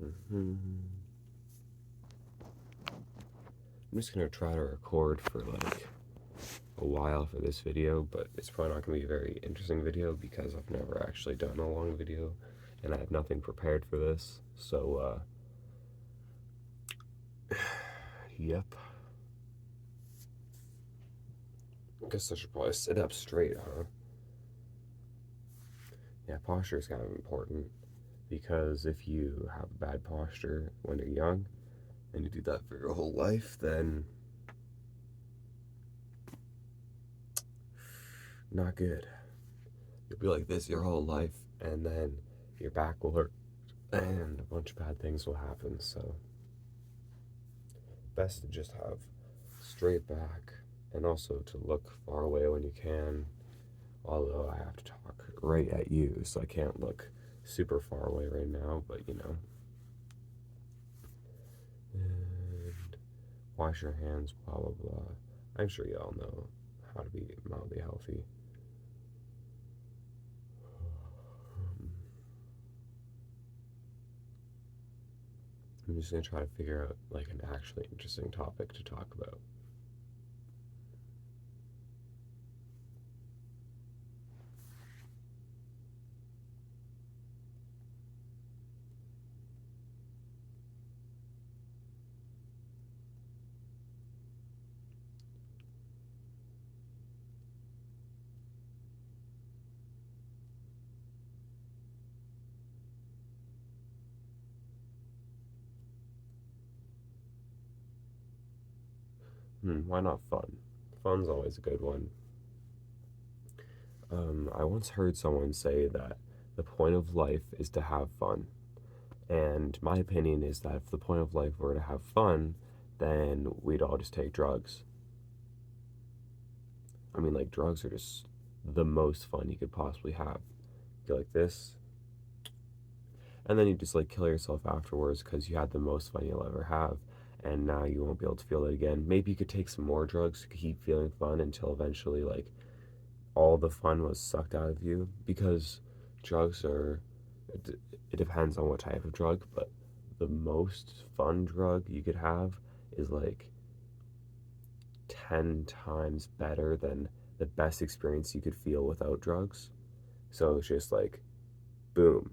I'm just gonna try to record for like a while for this video, but it's probably not gonna be a very interesting video because I've never actually done a long video and I have nothing prepared for this. So, yep. I guess I should probably sit up straight, huh? Yeah, posture is kind of important because if you have bad posture when you're young and you do that for your whole life, then not good. You'll be like this your whole life, and then your back will hurt and a bunch of bad things will happen. So, best to just have straight back and also to look far away when you can. Although I have to talk right at you, so I can't look super far away right now, but you know. And wash your hands, blah blah blah. I'm sure you all know how to be mildly healthy. I'm just gonna try to figure out like an actually interesting topic to talk about. Why not fun? Fun's always a good one. I once heard someone say that the point of life is to have fun. And my opinion is that if the point of life were to have fun, then we'd all just take drugs. I mean, like, drugs are just the most fun you could possibly have. You go like this, and then you just like kill yourself afterwards because you had the most fun you'll ever have. And now you won't be able to feel it again. Maybe you could take some more drugs to keep feeling fun until eventually, like, all the fun was sucked out of you because drugs are it depends on what type of drug, but the most fun drug you could have is like 10 times better than the best experience you could feel without drugs. So it's just like boom,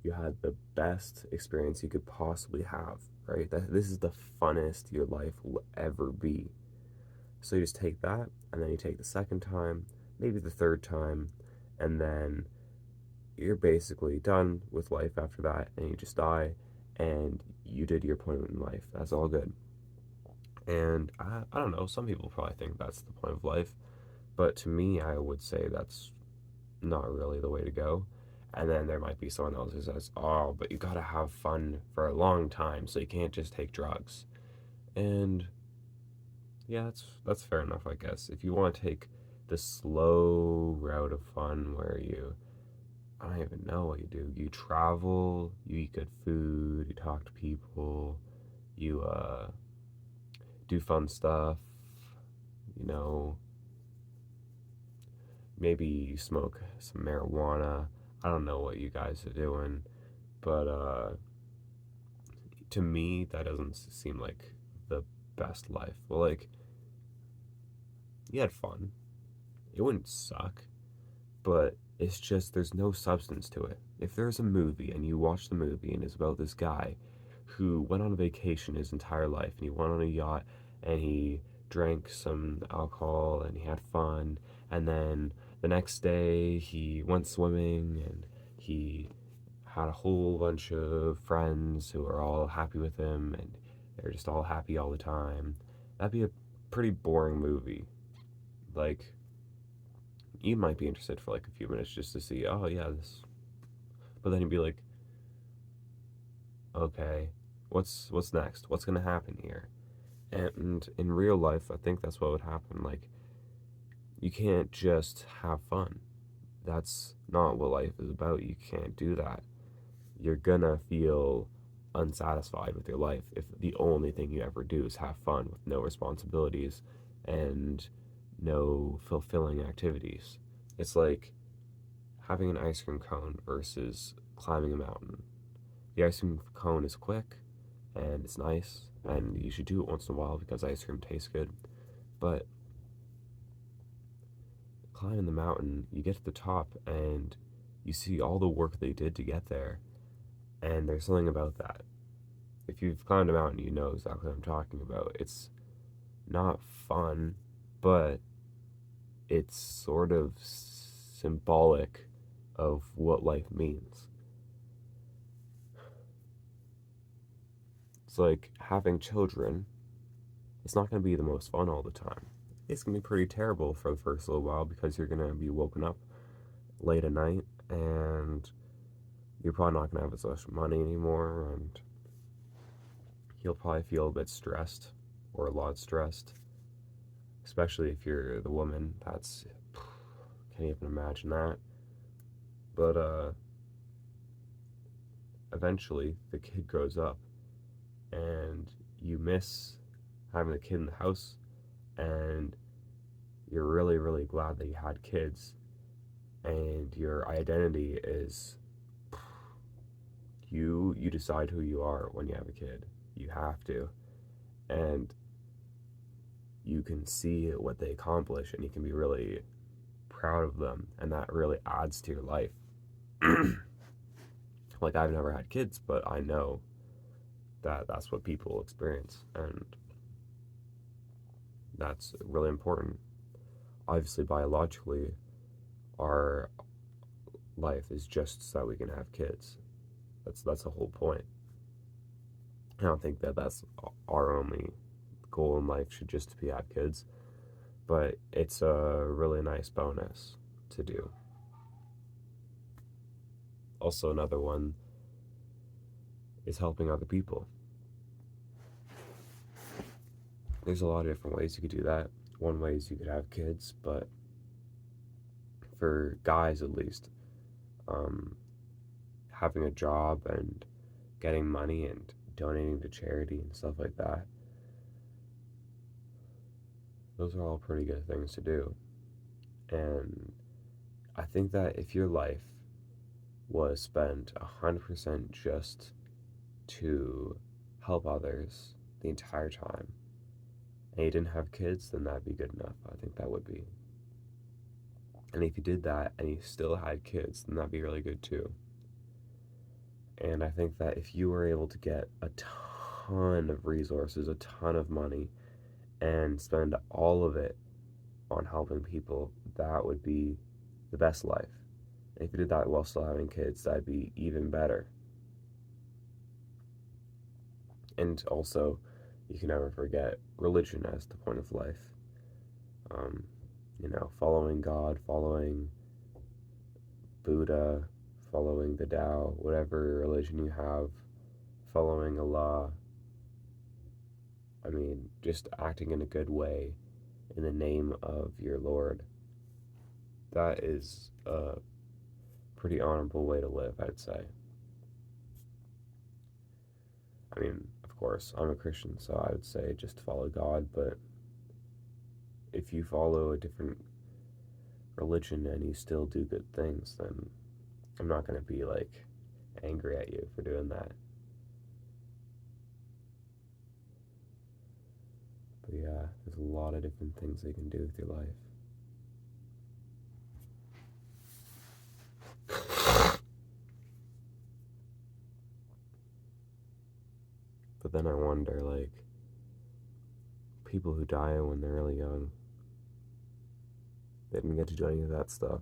you had the best experience you could possibly have, right? This is the funnest your life will ever be. So you just take that, and then you take the second time, maybe the third time, and then you're basically done with life after that, and you just die, and you did your point in life. That's all good. And I don't know, some people probably think that's the point of life, but to me, I would say that's not really the way to go. And then there might be someone else who says, oh, but you gotta have fun for a long time, so you can't just take drugs. And yeah, that's fair enough, I guess. If you want to take the slow route of fun where I don't even know what you do. You travel, you eat good food, you talk to people, you do fun stuff, you know, maybe you smoke some marijuana. I don't know what you guys are doing, but to me that doesn't seem like the best life. Well, like, you had fun. It wouldn't suck, but it's just there's no substance to it. If there's a movie and you watch the movie and it's about this guy who went on a vacation his entire life and he went on a yacht and he drank some alcohol and he had fun, and then the next day he went swimming and he had a whole bunch of friends who are all happy with him and they're just all happy all the time. That'd be a pretty boring movie. Like, you might be interested for like a few minutes just to see, oh yeah, this, but then you'd be like, okay, what's next? What's gonna happen here? And in real life, I think that's what would happen. Like, you can't just have fun. That's not what life is about. You can't do that. You're gonna feel unsatisfied with your life if the only thing you ever do is have fun with no responsibilities and no fulfilling activities. It's like having an ice cream cone versus climbing a mountain. The ice cream cone is quick and it's nice, and you should do it once in a while because ice cream tastes good. But climbing the mountain, you get to the top and you see all the work they did to get there, and there's something about that. If you've climbed a mountain, you know exactly what I'm talking about. It's not fun, but it's sort of symbolic of what life means. It's like having children. It's not going to be the most fun all the time. It's going to be pretty terrible for the first little while because you're going to be woken up late at night and you're probably not going to have as much money anymore, and you'll probably feel a bit stressed or a lot stressed, especially if you're the woman. That's, can't even imagine that. But eventually the kid grows up and you miss having the kid in the house, and you're really, really glad that you had kids, and your identity is you decide who you are when you have a kid. You have to. And you can see what they accomplish and you can be really proud of them, and that really adds to your life. Like, I've never had kids, but I know that that's what people experience, and that's really important. Obviously, biologically, our life is just so that we can have kids. That's the whole point. I don't think that that's our only goal in life should just be have kids, but it's a really nice bonus to do. Also, another one is helping other people. There's a lot of different ways you could do that. One way is you could have kids, but for guys at least, um, having a job and getting money and donating to charity and stuff like that, those are all pretty good things to do. And I think that if your life was spent 100% just to help others the entire time, and you didn't have kids, then that'd be good enough. I think that would be. And if you did that and you still had kids, then that'd be really good too. And I think that if you were able to get a ton of resources, a ton of money, and spend all of it on helping people, that would be the best life. And if you did that while still having kids, that'd be even better. And also, you can never forget religion as the point of life. Um, following God, following Buddha, following the Tao, whatever religion you have, following Allah. I mean, just acting in a good way in the name of your Lord. That is a pretty honorable way to live, I'd say. I mean, of course, I'm a Christian, so I would say just follow God, but if you follow a different religion and you still do good things, then I'm not going to be like angry at you for doing that. But yeah, there's a lot of different things you can do with your life. But then I wonder, like, people who die when they're really young, they didn't get to do any of that stuff.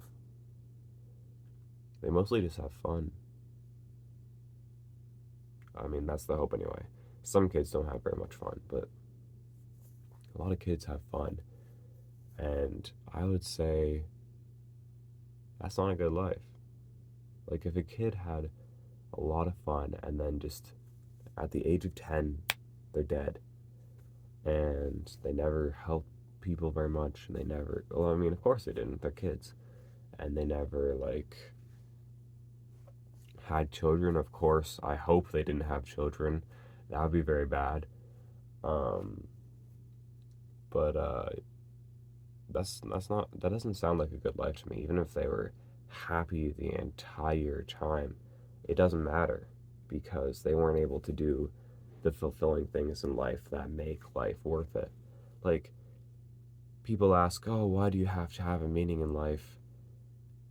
They mostly just have fun. I mean, that's the hope anyway. Some kids don't have very much fun, but a lot of kids have fun. And I would say that's not a good life. Like, if a kid had a lot of fun and then just at the age of 10, they're dead, and they never helped people very much, and they never, well, I mean, of course they didn't, they're kids, and they never, like, had children. Of course, I hope they didn't have children. That would be very bad. Um, but that's not that doesn't sound like a good life to me. Even if they were happy the entire time, it doesn't matter. because they weren't able to do the fulfilling things in life that make life worth it. Like, people ask, oh, why do you have to have a meaning in life?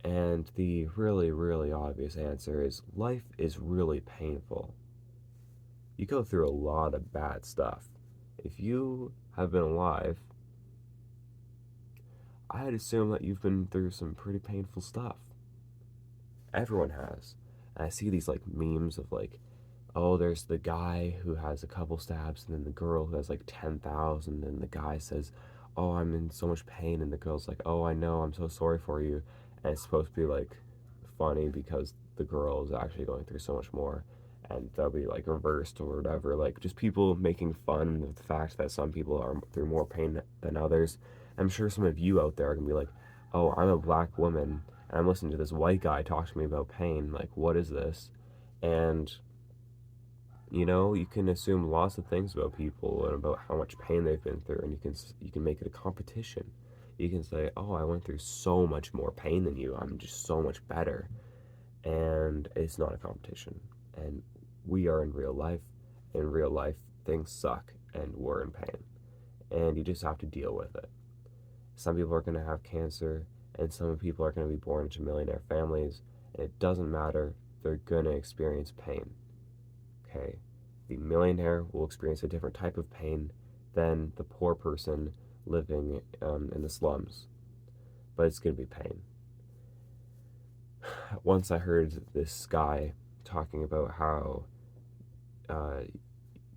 And the really, really obvious answer is life is really painful. You go through a lot of bad stuff. If you have been alive, I'd assume that you've been through some pretty painful stuff. Everyone has. And I see these like memes of like, oh, there's the guy who has a couple stabs, and then the girl who has like 10,000, and the guy says, oh, I'm in so much pain, and the girl's like, oh, I know, I'm so sorry for you. And it's supposed to be like funny because the girl is actually going through so much more, and they'll be like reversed or whatever. Like, just people making fun of the fact that some people are through more pain than others. I'm sure some of you out there are gonna be like, oh, I'm a black woman and I'm listening to this white guy talk to me about pain. Like, what is this? And you can assume lots of things about people and about how much pain they've been through, and you can make it a competition. You can say, "Oh, I went through so much more pain than you. I'm just so much better." And it's not a competition. And we are in real life. In real life, things suck and we're in pain. And you just have to deal with it. Some people are going to have cancer, and some people are going to be born into millionaire families, and it doesn't matter. They're going to experience pain. Okay? The millionaire will experience a different type of pain than the poor person living in the slums, but it's going to be pain. Once I heard this guy talking about how uh,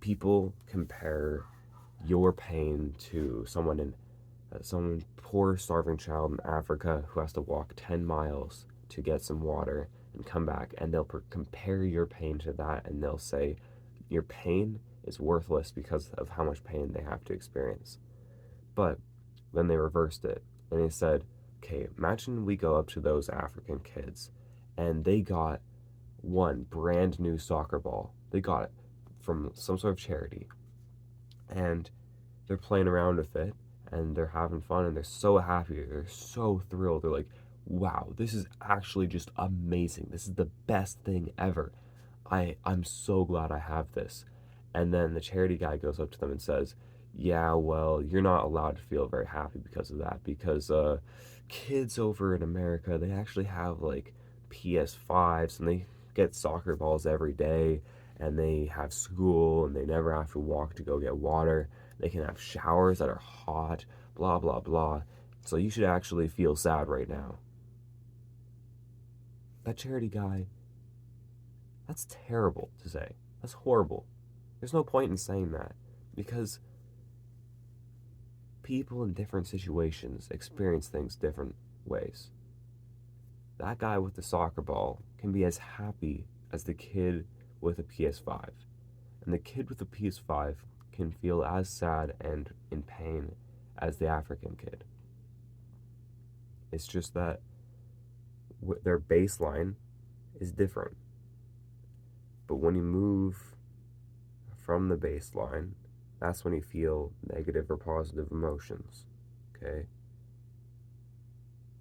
people compare your pain to someone poor starving child in Africa who has to walk 10 miles to get some water and come back, and they'll compare your pain to that, and they'll say your pain is worthless because of how much pain they have to experience. But then they reversed it and they said, okay, imagine we go up to those African kids and they got one brand new soccer ball. They got it from some sort of charity, and they're playing around with it and they're having fun and they're so happy. They're so thrilled. They're like, wow, this is actually just amazing. This is the best thing ever. I'm so glad I have this. And then the charity guy goes up to them and says, yeah, well, you're not allowed to feel very happy because of that, because kids over in America, they actually have like PS5s and they get soccer balls every day, and they have school and they never have to walk to go get water. They can have showers that are hot, blah, blah, blah. So you should actually feel sad right now. That charity guy, that's terrible to say. That's horrible. There's no point in saying that, because people in different situations experience things different ways. That guy with the soccer ball can be as happy as the kid with a PS5. And the kid with the PS5 can feel as sad and in pain as the African kid. It's just that their baseline is different. But when you move from the baseline, that's when you feel negative or positive emotions. Okay?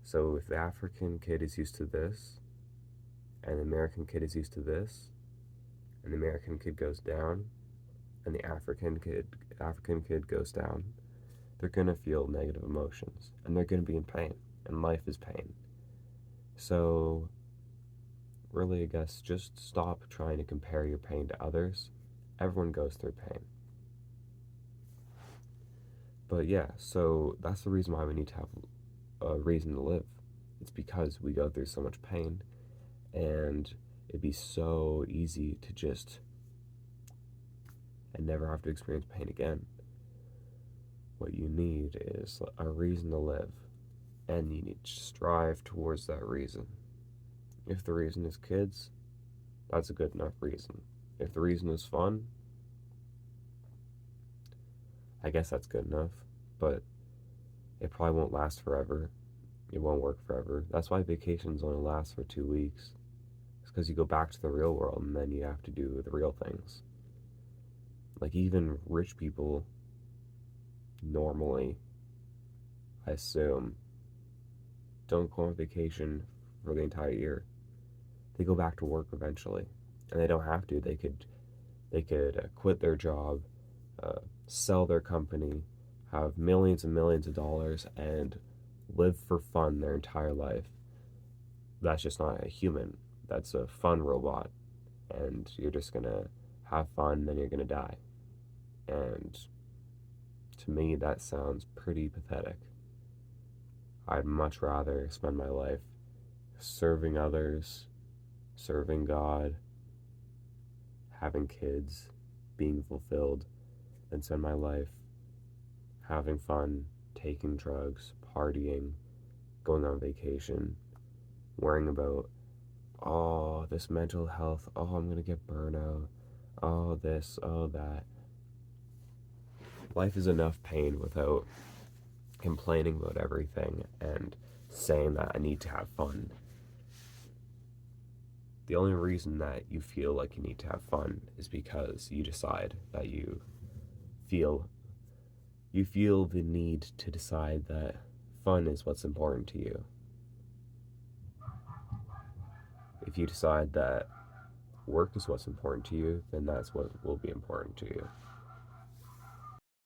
So if the African kid is used to this, and the American kid is used to this, and the American kid goes down, and the African kid goes down, they're gonna feel negative emotions, and they're gonna be in pain, and life is pain. So really, I guess, just stop trying to compare your pain to others. Everyone goes through pain. But yeah, so that's the reason why we need to have a reason to live. It's because we go through so much pain, and it'd be so easy to just and never have to experience pain again. What you need is a reason to live, and you need to strive towards that reason. If the reason is kids, that's a good enough reason. If the reason is fun, I guess that's good enough, but it probably won't last forever. It won't work forever. That's why vacations only last for 2 weeks. It's because you go back to the real world and then you have to do the real things. Like, even rich people normally, I assume, don't go on vacation for the entire year. They go back to work eventually. And they don't have to. They could quit their job, sell their company, have millions and millions of dollars, and live for fun their entire life. That's just not a human. That's a fun robot. And you're just gonna have fun, then you're gonna die. And to me, that sounds pretty pathetic. I'd much rather spend my life serving others, serving God, having kids, being fulfilled, than spend my life having fun, taking drugs, partying, going on vacation, worrying about, oh, this mental health, oh, I'm gonna get burnout, oh, this, oh, that. Life is enough pain without complaining about everything and saying that I need to have fun. The only reason that you feel like you need to have fun is because you decide that feel you feel the need to decide that fun is what's important to you. If you decide that work is what's important to you, then that's what will be important to you.